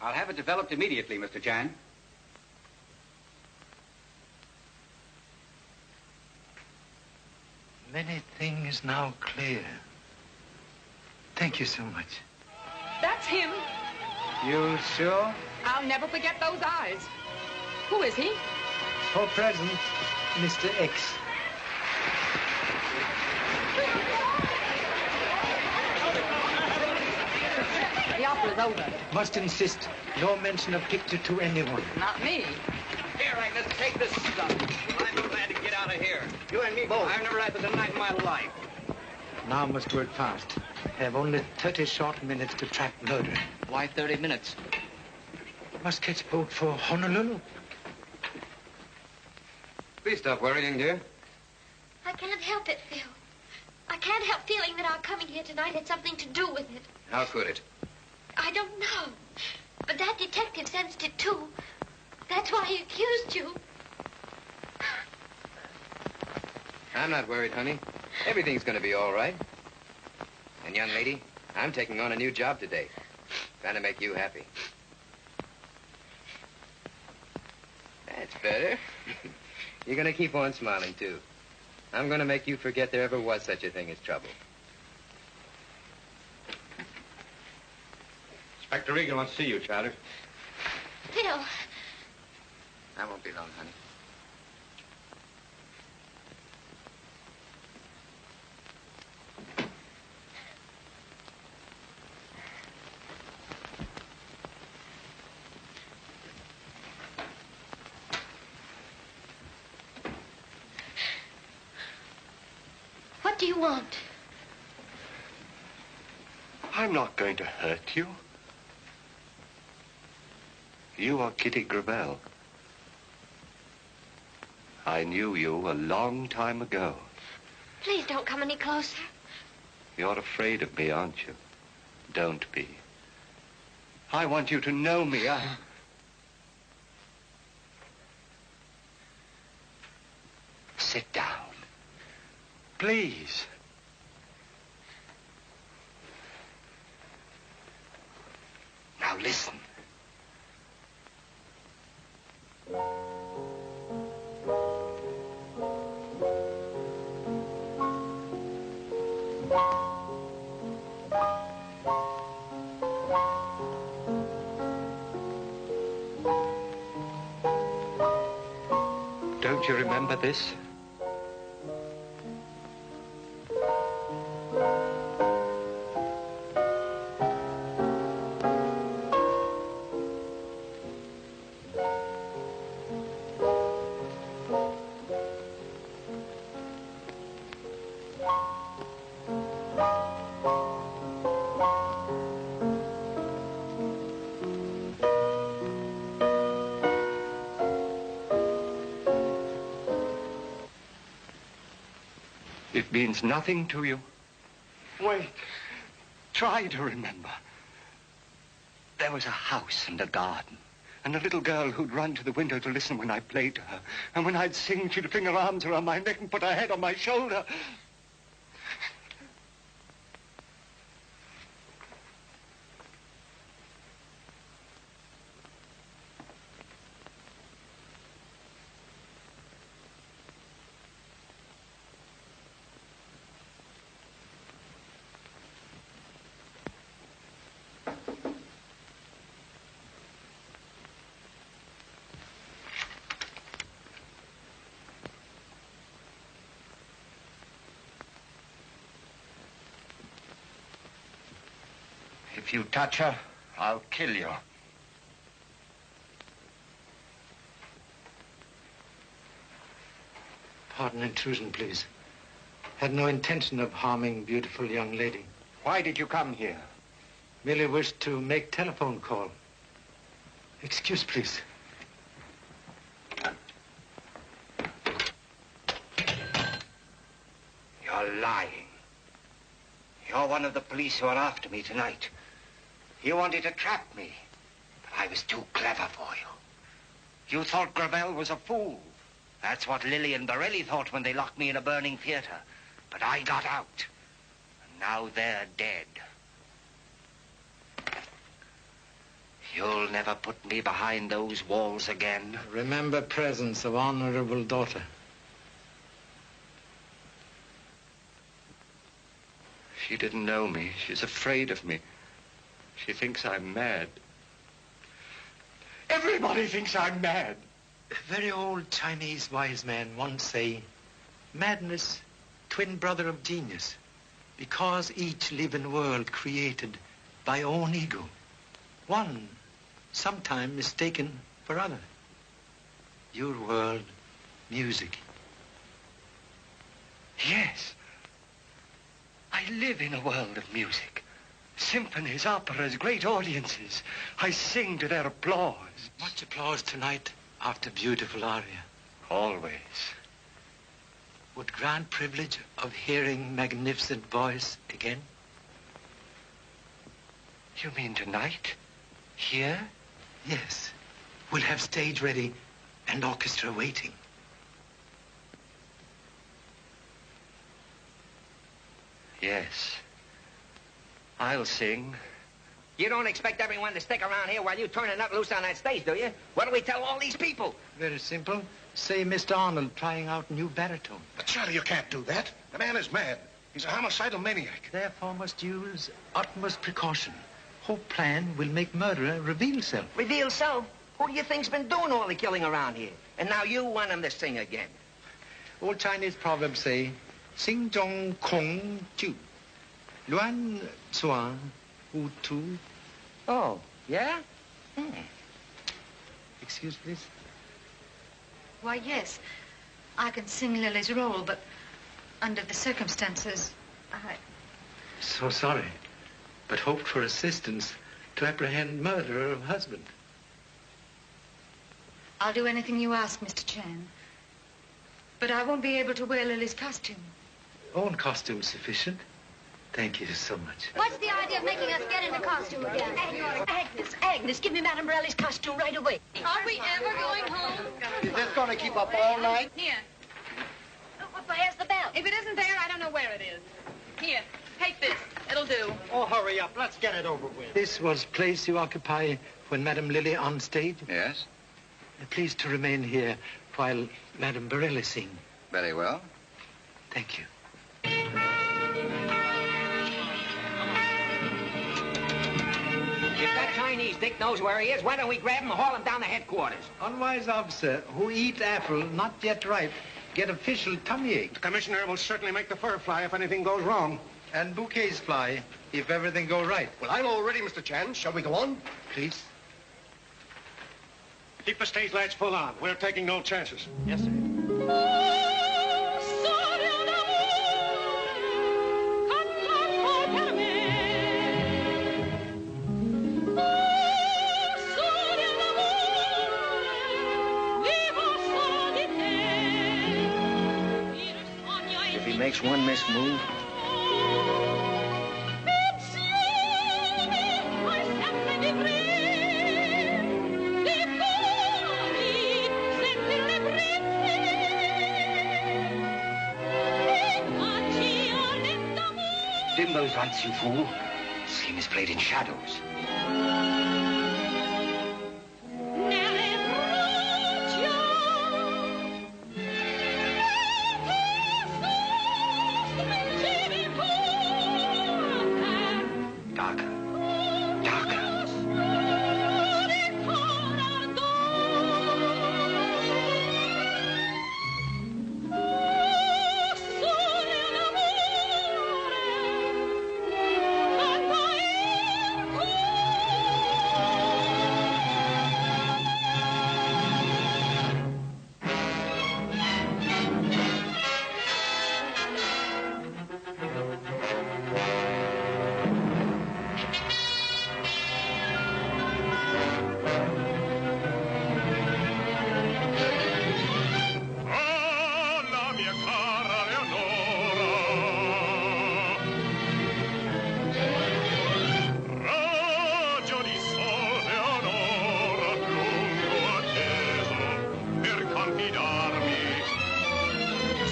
I'll have it developed immediately, Mr. Chan. Many things now clear. Thank you so much. That's him. You sure? I'll never forget those eyes. Who is he? For present, Mr. X. The opera's over. Must insist no mention of picture to anyone. Not me. Here, Agnes, take this stuff. I'm glad to get out of here. You and me both. I've never had a night in my life. Now must work fast. Have only 30 short minutes to track murder. Why 30 minutes? Must catch boat for Honolulu. Please stop worrying, dear. I can't help it, Phil. I can't help feeling that our coming here tonight had something to do with it. How could it? I don't know. But that detective sensed it, too. That's why he accused you. I'm not worried, honey. Everything's going to be all right. And, young lady, I'm taking on a new job today. Trying to make you happy. That's better. You're going to keep on smiling, too. I'm going to make you forget there ever was such a thing as trouble. Inspector Regan wants to see you, Charlie. Phil. I won't be long, honey. What do you want? I'm not going to hurt you. You are Kitty Gravel. I knew you a long time ago. Please don't come any closer. You're afraid of me, aren't you? Don't be. I want you to know me. Sit down. Please. Now listen. Don't you remember this? It means nothing to you. Wait. Try to remember. There was a house and a garden, and a little girl who'd run to the window to listen when I played to her. And when I'd sing, she'd fling her arms around my neck and put her head on my shoulder. If you touch her, I'll kill you. Pardon intrusion, please. Had no intention of harming beautiful young lady. Why did you come here? Merely wished to make telephone call. Excuse, please. You're lying. You're one of the police who are after me tonight. You wanted to trap me, but I was too clever for you. You thought Gravel was a fool. That's what Lilly and Borelli thought when they locked me in a burning theater. But I got out, and now they're dead. You'll never put me behind those walls again. Remember presence of honorable daughter. She didn't know me. She's afraid of me. She thinks I'm mad. Everybody thinks I'm mad. A very old Chinese wise man once say, madness, twin brother of genius, because each live in a world created by own ego. One, sometime mistaken for other. Your world, music. Yes. I live in a world of music. Symphonies, operas, great audiences. I sing to their applause. Much applause tonight after beautiful aria. Always. Would grant privilege of hearing magnificent voice again? You mean tonight? Here? Yes. We'll have stage ready and orchestra waiting. Yes. I'll sing You don't expect everyone to stick around here while you turn a nut loose on that stage, do you? What do we tell all these people? Very simple. Say Mr. Arnold trying out new baritone. But Charlie, you can't do that. The man is mad. He's a homicidal maniac. Therefore must use utmost precaution. Whole plan will make murderer reveal self. Reveal self? Who do you think's been doing all the killing around here? And now you want him to sing again. Old Chinese proverbs say, Sing Zhong Kong Ju. Luan Suan Wu Tu. Oh, yeah? Excuse, please. Why, yes. I can sing Lily's role, but under the circumstances, So sorry, but hoped for assistance to apprehend murderer of husband. I'll do anything you ask, Mr. Chan. But I won't be able to wear Lily's costume. Own costume sufficient. Thank you so much. What's the idea of making us get into costume again? Agnes, give me Madame Borelli's costume right away. Are we ever going home? Is this going to keep up all night? Here. Where's the bell? If it isn't there, I don't know where it is. Here, take this. It'll do. Oh, hurry up. Let's get it over with. This was place you occupy when Madame Lily on stage? Yes. Please to remain here while Madame Borelli sing. Very well. Thank you. If that Chinese dick knows where he is, why don't we grab him and haul him down to headquarters? Unwise officer who eat apple not yet ripe get official tummy ache. The commissioner will certainly make the fur fly if anything goes wrong. And bouquets fly if everything go right. Well, I'm all ready, Mr. Chan. Shall we go on? Please. Keep the stage lights full on. We're taking no chances. Yes, sir. If he makes one missed move... Dim those lights, you fool. Scene is played in shadows. Darker. Darker. La mia cara Leonora, raggio di sol Leonora, lungo atteso per confidarmi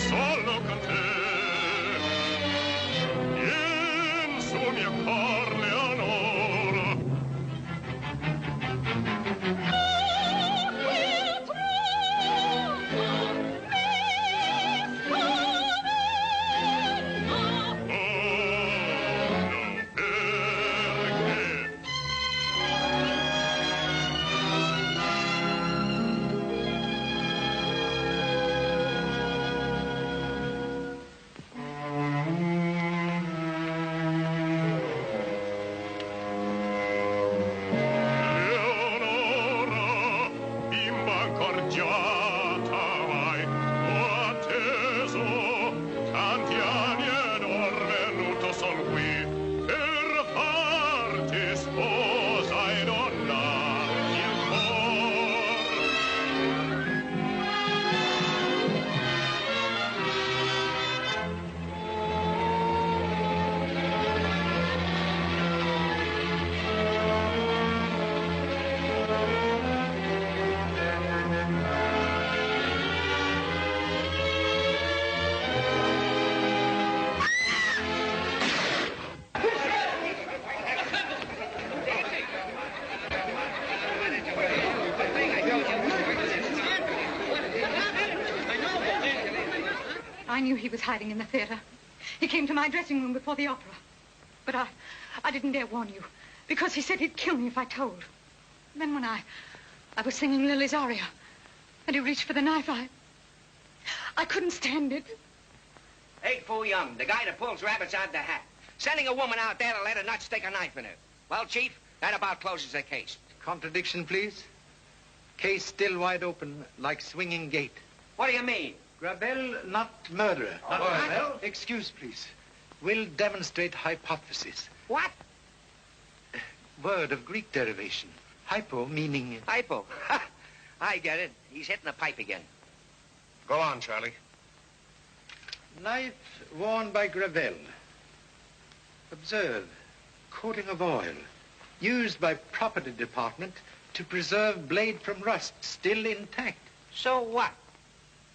solo con te. Vien su mio cor Leonora. I knew he was hiding in the theater. He came to my dressing room before the opera. But I didn't dare warn you, because he said he'd kill me if I told. Then when I was singing Lily's aria, and he reached for the knife, I couldn't stand it. Ain't Fu Young, the guy that pulls rabbits out of the hat. Sending a woman out there to let a nut stick a knife in her. Well, Chief, that about closes the case. Contradiction, please. Case still wide open, like swinging gate. What do you mean? Gravel, not murderer. Not Gravel? Excuse, please. Will demonstrate hypothesis. What? Word of Greek derivation. Hypo meaning... Hypo? I get it. He's hitting the pipe again. Go on, Charlie. Knife worn by Gravel. Observe, coating of oil, used by property department to preserve blade from rust, still intact. So what?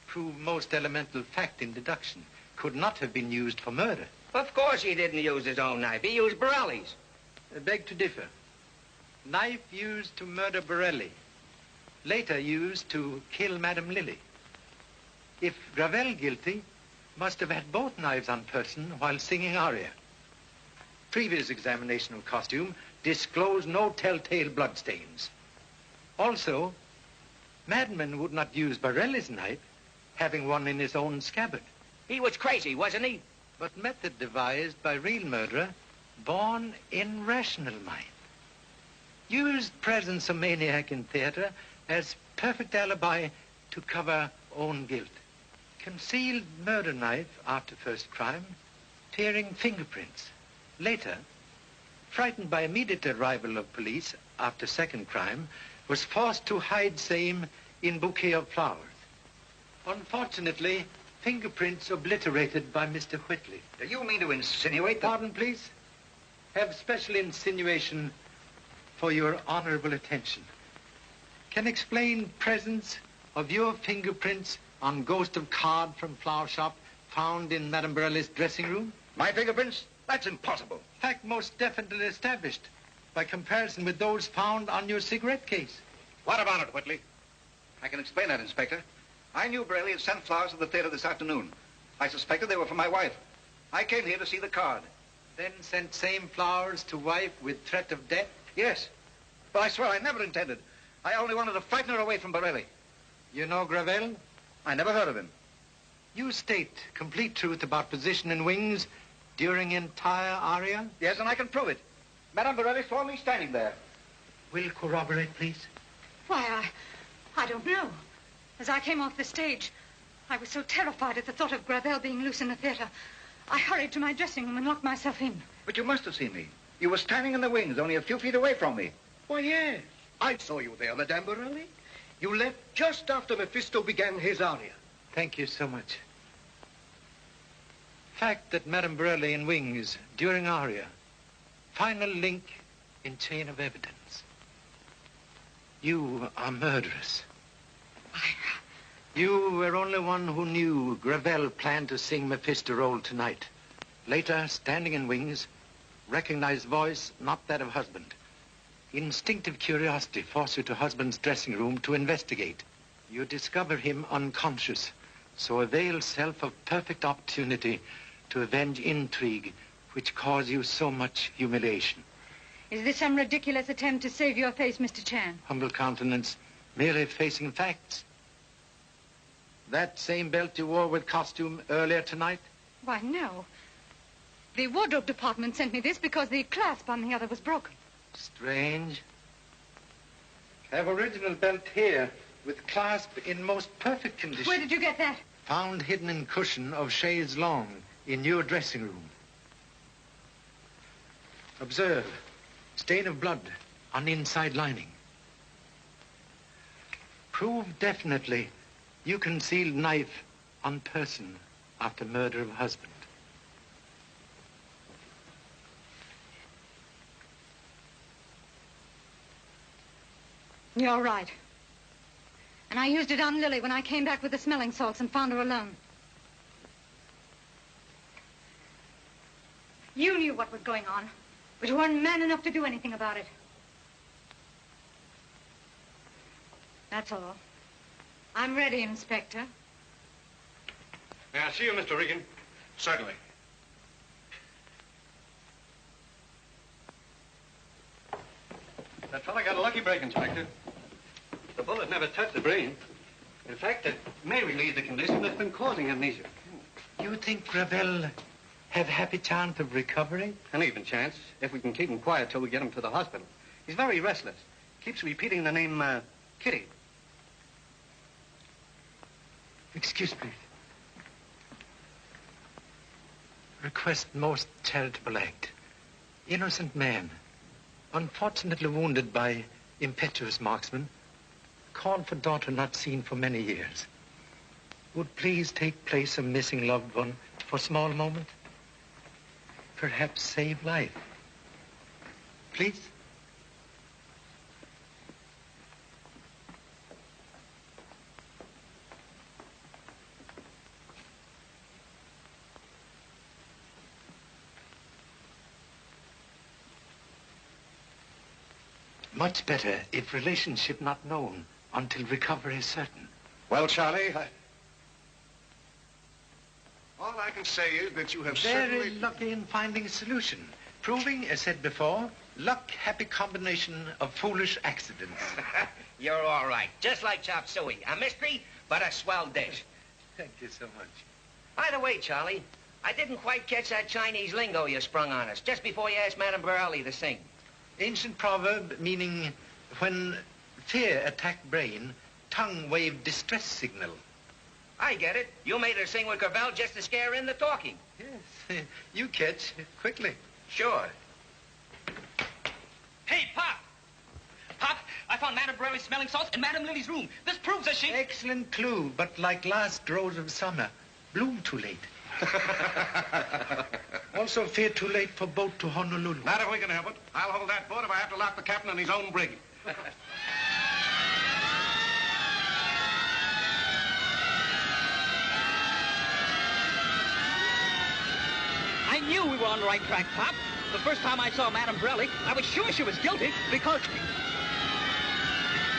Prove most elemental fact in deduction. Could not have been used for murder. Of course he didn't use his own knife. He used Borelli's. I beg to differ. Knife used to murder Borelli. Later used to kill Madame Lily. If Gravel guilty, must have had both knives on person while singing aria. Previous examination of costume disclosed no telltale bloodstains. Also, madman would not use Borelli's knife, having one in his own scabbard. He was crazy, wasn't he? But method devised by real murderer, born in rational mind. Used presence of maniac in theater as perfect alibi to cover own guilt. Concealed murder knife after first crime, tearing fingerprints. Later, frightened by immediate arrival of police after second crime, was forced to hide same in bouquet of flowers. Unfortunately, fingerprints obliterated by Mr. Whitley. Do you mean to insinuate that... Pardon, please. Have special insinuation for your honorable attention. Can explain presence of your fingerprints on ghost of card from flower shop found in Madame Borelli's dressing room? My fingerprints? That's impossible. Fact most definitely established by comparison with those found on your cigarette case. What about it, Whitley? I can explain that, Inspector. I knew Borelli had sent flowers to the theater this afternoon. I suspected they were for my wife. I came here to see the card. Then sent same flowers to wife with threat of death? Yes. But I swear I never intended. I only wanted to frighten her away from Borelli. You know Gravel? I never heard of him. You state complete truth about position in wings during entire aria? Yes, and I can prove it. Madame Borelli saw me standing there. Will corroborate, please? Why, I don't know. As I came off the stage, I was so terrified at the thought of Gravel being loose in the theater. I hurried to my dressing room and locked myself in. But you must have seen me. You were standing in the wings, only a few feet away from me. Why, yes. I saw you there, Madame Borelli. You left just after Mephisto began his aria. Thank you so much. Fact that Madame Borelli in wings during aria. Final link in chain of evidence. You are murderous. You were only one who knew Gravel planned to sing Mephisto role tonight. Later, standing in wings, recognized voice not that of husband. Instinctive curiosity forced you to husband's dressing room to investigate. You discover him unconscious, so avail self of perfect opportunity to avenge intrigue which caused you so much humiliation. Is this some ridiculous attempt to save your face, Mr. Chan? Humble countenance, merely facing facts. That same belt you wore with costume earlier tonight? Why, no. The wardrobe department sent me this because the clasp on the other was broken. Strange. I have original belt here with clasp in most perfect condition. Where did you get that? Found hidden in cushion of shades long in your dressing room. Observe, stain of blood on inside lining. Prove definitely you concealed knife on person after murder of husband. You're right. And I used it on Lily when I came back with the smelling salts and found her alone. You knew what was going on, but you weren't man enough to do anything about it. That's all. I'm ready, Inspector. May I see you, Mr. Regan? Certainly. That fella got a lucky break, Inspector. The bullet never touched the brain. In fact, it may relieve the condition that's been causing amnesia. You think Gravel have happy chance of recovery? An even chance, if we can keep him quiet till we get him to the hospital. He's very restless. Keeps repeating the name, Kitty. Excuse me. Request most charitable act. Innocent man, unfortunately wounded by impetuous marksman, called for daughter not seen for many years. Would please take place of missing loved one for small moment? Perhaps save life. Please? Much better if relationship not known until recovery is certain. Well, Charlie, all I can say is that you have Very certainly... lucky in finding a solution. Proving, as said before, luck, happy combination of foolish accidents. You're all right. Just like chop suey. A mystery, but a swell dish. Thank you so much. By the way, Charlie, I didn't quite catch that Chinese lingo you sprung on us just before you asked Madame Borelli to sing. Ancient proverb meaning when fear attacked brain, tongue waved distress signal. I get it. You made her sing with Gravel just to scare in the talking. Yes, you catch quickly. Sure. Hey, Pop! Pop, I found Madame Borelli's smelling salts in Madame Lily's room. This proves that she... Excellent clue, but like last rose of summer, bloom too late. Also fear too late for boat to Honolulu. Not if we can help it. I'll hold that boat if I have to lock the captain in his own brig. I knew we were on the right track, Pop. The first time I saw Madame Borelli, I was sure she was guilty because...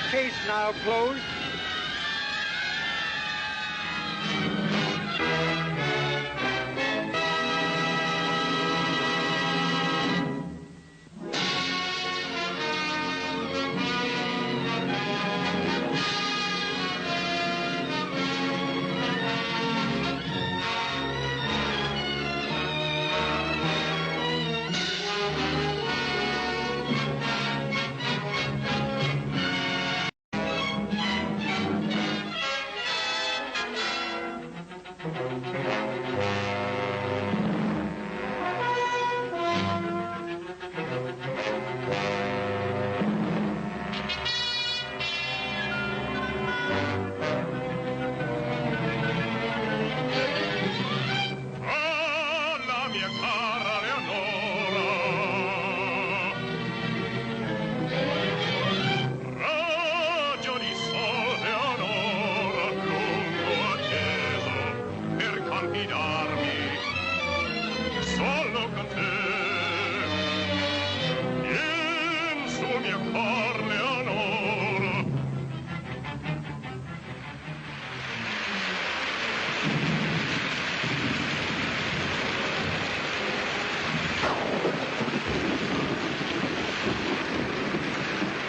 Case now closed.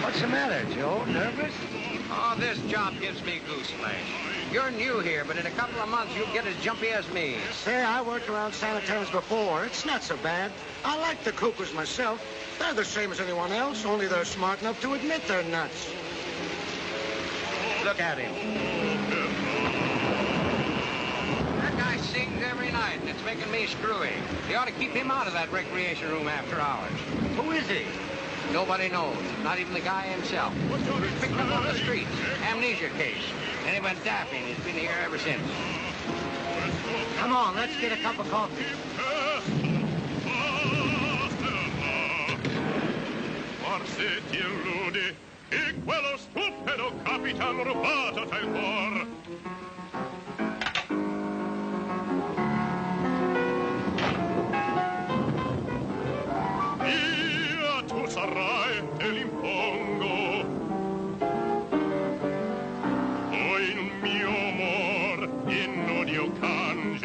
What's the matter, Joe? Nervous? Oh, this job gives me gooseflesh. You're new here, but in a couple of months you'll get as jumpy as me. Say, I worked around sanatoriums before. It's not so bad. I like the cuckoos myself. They're the same as anyone else, only they're smart enough to admit they're nuts. Look at him. That guy sings every night, and it's making me screwy. They ought to keep him out of that recreation room after hours. Who is he? Nobody knows, not even the guy himself. He was picked up on the street. Amnesia case. And he went daffy, and he's been here ever since. Come on, let's get a cup of coffee. Forse ti illudi, e quello stupido capitano rubato t'ha il cuor. Via, tu sarai, te l'impongo. Poi in un mio amor, in odio cangi.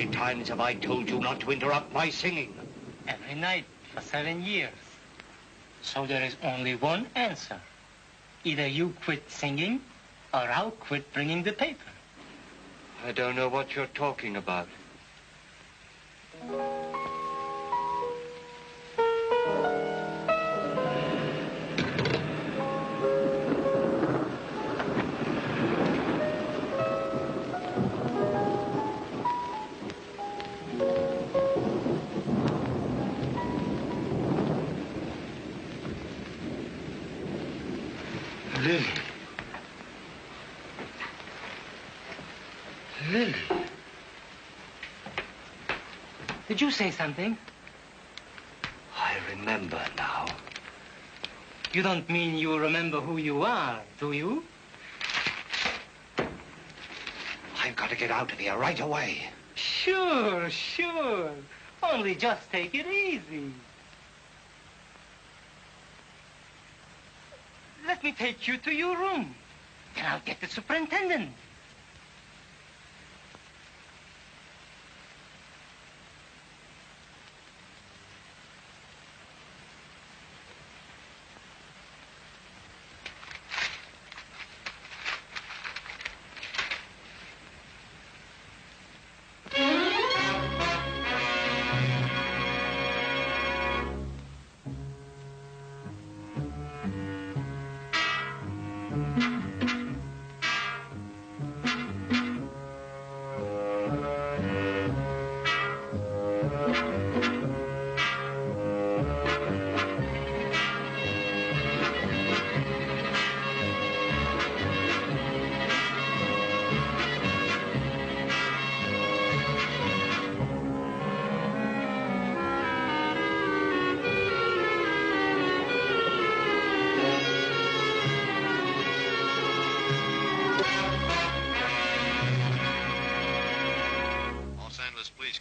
many times have I told you not to interrupt my singing? Every night for 7 years. So there is only one answer. Either you quit singing, or I'll quit bringing the paper. I don't know what you're talking about. Lily. Lily. Did you say something? I remember now. You don't mean you remember who you are, do you? I've got to get out of here right away. Sure, sure. Only just take it easy. Let me take you to your room. Then I'll get the superintendent.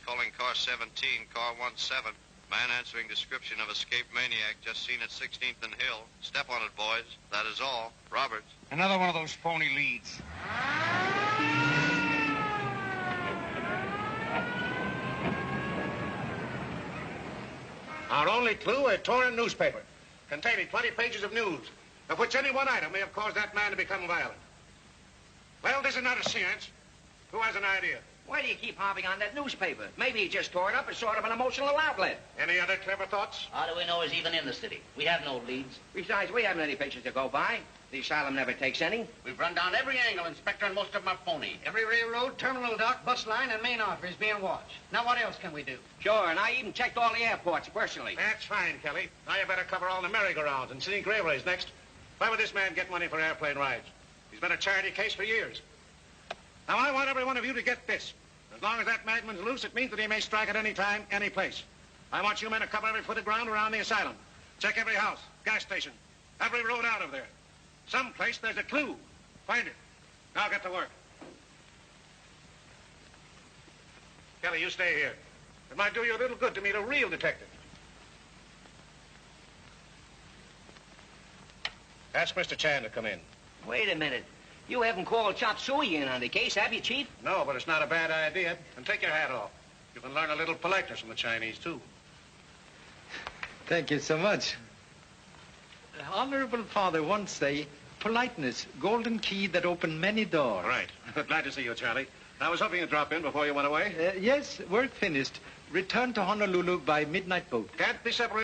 Calling car 17, car 17. Man answering description of escaped maniac just seen at 16th and Hill. Step on it, boys. That is all. Roberts. Another one of those phony leads. Our only clue, a torn newspaper containing 20 pages of news, of which any one item may have caused that man to become violent. Well, this is not a seance. Who has an idea? Why do you keep harping on that newspaper? Maybe he just tore it up as sort of an emotional outlet. Any other clever thoughts? How do we know he's even in the city? We have no leads. Besides, we haven't any pictures to go by. The asylum never takes any. We've run down every angle, Inspector, and most of them are phony. Every railroad, terminal dock, bus line, and main offer is being watched. Now, what else can we do? Sure, and I even checked all the airports personally. That's fine, Kelly. Now you better cover all the merry-go-rounds and scenic railways next. Why would this man get money for airplane rides? He's been a charity case for years. Now, I want every one of you to get this. As long as that madman's loose, it means that he may strike at any time, any place. I want you men to cover every foot of ground around the asylum. Check every house, gas station, every road out of there. Someplace there's a clue. Find it. Now get to work. Kelly, you stay here. It might do you a little good to meet a real detective. Ask Mr. Chan to come in. Wait a minute. You haven't called Chop Suey in on the case, have you, Chief? No, but it's not a bad idea. And take your hat off. You can learn a little politeness from the Chinese, too. Thank you so much. The Honorable Father once say, politeness, golden key that opened many doors. Right. Glad to see you, Charlie. I was hoping you'd drop in before you went away. Yes, work finished. Return to Honolulu by midnight boat. Can't be separated.